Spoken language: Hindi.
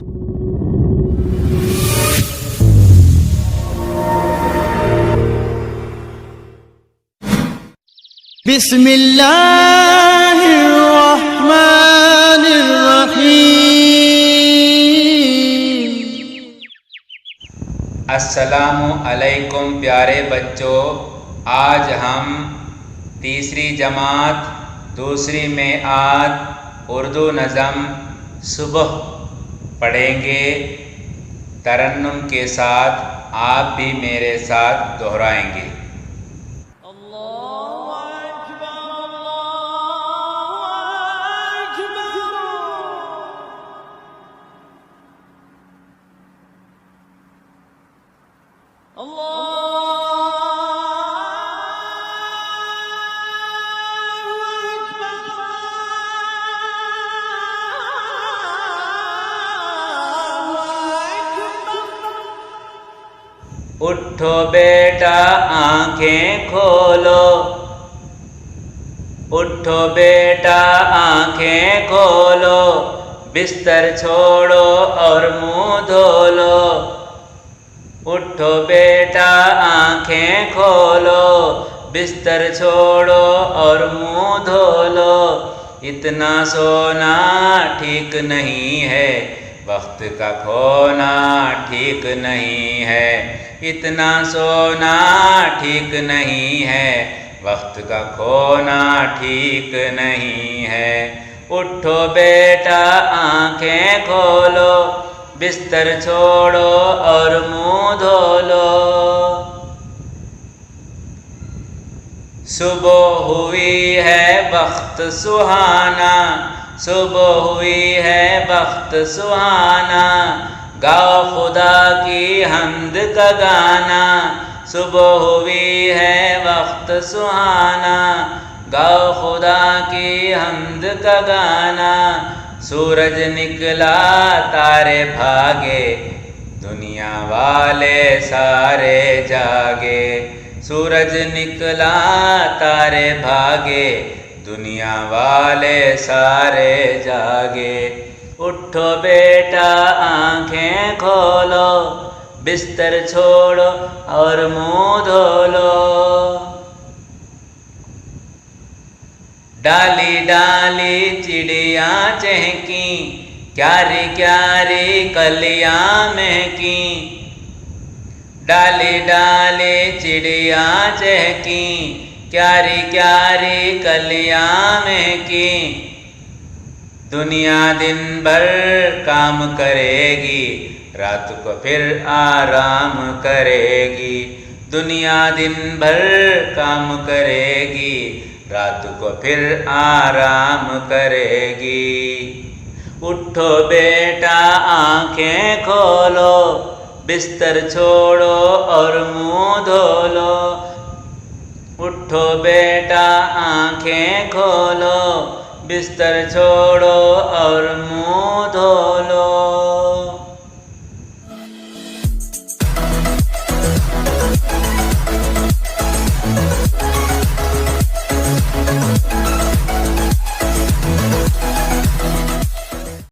बिस्मिल्लाहिर्रहमानिर्रहीम। अस्सलामु अलैकुम प्यारे बच्चों, आज हम तीसरी जमात दूसरी मेआद उर्दू नज़म सुबह पढ़ेंगे। तरन्नुम के साथ आप भी मेरे साथ दोहराएंगे। उठो बेटा आंखें खोलो, उठो बेटा आंखें खोलो, बिस्तर छोड़ो और मुंह धो लो। उठो बेटा आंखें खोलो, बिस्तर छोड़ो और मुंह धो लो। इतना सोना ठीक नहीं है, वक्त का खोना ठीक नहीं है। इतना सोना ठीक नहीं है, वक्त का खोना ठीक नहीं है। उठो बेटा आंखें खोलो, बिस्तर छोड़ो और मुंह धो लो। सुबह हुई है वक्त सुहाना, सुबह हुई है वक्त सुहाना, गाओ खुदा की हम्द का गाना। सुबह हुई है वक्त सुहाना, गाओ खुदा की हम्द का गाना। सूरज निकला तारे भागे, दुनिया वाले सारे जागे। सूरज निकला तारे भागे, दुनिया वाले सारे जागे। उठो बेटा आंखें खोलो, बिस्तर छोड़ो और मुंह धो लो। डाली डाली चिड़िया चहकी, क्यारी क्यारी कलियां महकी। डाली डाली चिड़िया चहकी, क्यारी क्यारी कलियां महकी। दुनिया दिन भर काम करेगी, रात को फिर आराम करेगी। दुनिया दिन भर काम करेगी, रात को फिर आराम करेगी। उठो बेटा आंखें खोलो, बिस्तर छोड़ो और मुंह धो लो। उठो बेटा आंखें खोलो, बिस्तर छोड़ो और मुंह धो लो।